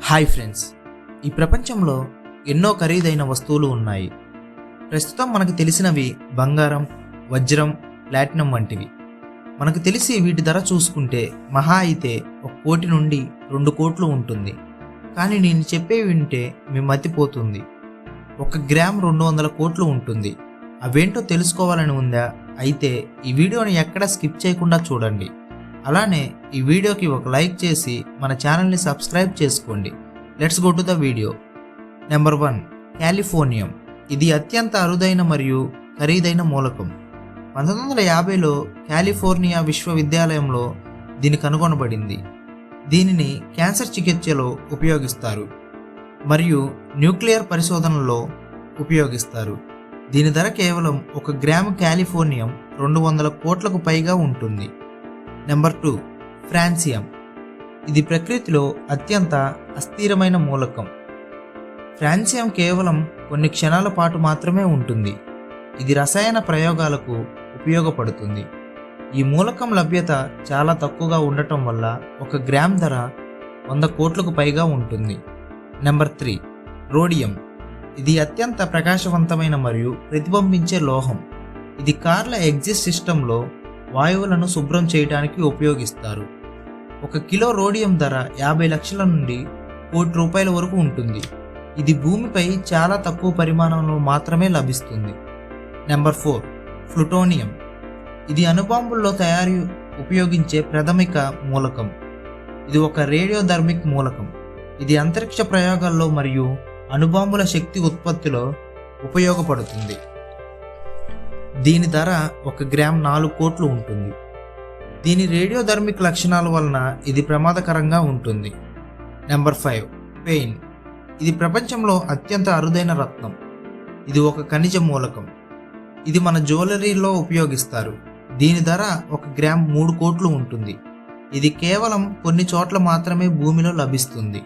Hi friends, ఈ ప్రపంచంలో ఎన్నో ఖరీదైన వస్తువులు ఉన్నాయి. ప్రస్తుతం మనకు తెలిసినవి బంగారం, వజ్రం, ప్లాటినం వంటివి. మనకు తెలిసి వీటి ధర చూసుకుంటే మహా అయితే 1 కోటి నుండి 2 కోట్లు ఉంటుంది. కానీ నేను చెప్పే వింటే మీ మతిపోతుంది. 1 గ్రామ్ 200 కోట్లు ఉంటుంది. అవేంటో తెలుసుకోవాలని ఉందా? అయితే ఈ వీడియోని ఎక్కడ స్కిప్ చేయకుండా చూడండి. అలానే ఈ వీడియోకి ఒక లైక్ చేసి మన ఛానల్ని సబ్స్క్రైబ్ చేసుకోండి. Let's go to the video. Number 1, californium. ఇది అత్యంత అరుదైన మరియు ఖరీదైన మూలకం. 1950లో కాలిఫోర్నియా విశ్వవిద్యాలయంలో దీని కనుగొనబడింది. దీనిని క్యాన్సర్ చికిత్సలో ఉపయోగిస్తారు మరియు న్యూక్లియర్ పరిశోధనలో ఉపయోగిస్తారు. దీని ధర కేవలం 1 గ్రాము కాలిఫోర్నియం 200 కోట్లకు పైగా ఉంటుంది. Number 2, francium. ఇది ప్రకృతిలో అత్యంత అస్థిరమైన మూలకం. ఫ్రాన్సియం కేవలం కొన్ని క్షణాల పాటు మాత్రమే ఉంటుంది. ఇది రసాయన ప్రయోగాలకు ఉపయోగపడుతుంది. ఈ మూలకం లభ్యత చాలా తక్కువగా ఉండటం వల్ల 1 గ్రామ్ ధర 100 కోట్లకు పైగా ఉంటుంది. Number 3, rhodium. ఇది అత్యంత ప్రకాశవంతమైన మరియు ప్రతిబింబించే లోహం. ఇది కార్ల ఎగ్జిస్ట్ సిస్టంలో వాయువులను శుభ్రం చేయడానికి ఉపయోగిస్తారు. 1 కిలో రోడియం ధర 50 లక్షల నుండి ₹1 కోటి వరకు ఉంటుంది. ఇది భూమిపై చాలా తక్కువ పరిమాణంలో మాత్రమే లభిస్తుంది. Number 4, plutonium. ఇది అణుబాంబుల్లో తయారీ ఉపయోగించే ప్రాథమిక మూలకం. ఇది ఒక రేడియోధర్మిక్ మూలకం. ఇది అంతరిక్ష ప్రయోగాల్లో మరియు అణుబాంబుల శక్తి ఉత్పత్తిలో ఉపయోగపడుతుంది. దీని ధర 1 గ్రామ్ 4 కోట్లు ఉంటుంది. దీని రేడియోధర్మిక్ లక్షణాల వలన ఇది ప్రమాదకరంగా ఉంటుంది. Number 5, pain. ఇది ప్రపంచంలో అత్యంత అరుదైన రత్నం. ఇది ఒక ఖనిజ మూలకం. ఇది మన జ్యువెలరీలో ఉపయోగిస్తారు. దీని ధర 1 గ్రామ్ 3 కోట్లు ఉంటుంది. ఇది కేవలం కొన్ని చోట్ల మాత్రమే భూమిలో లభిస్తుంది.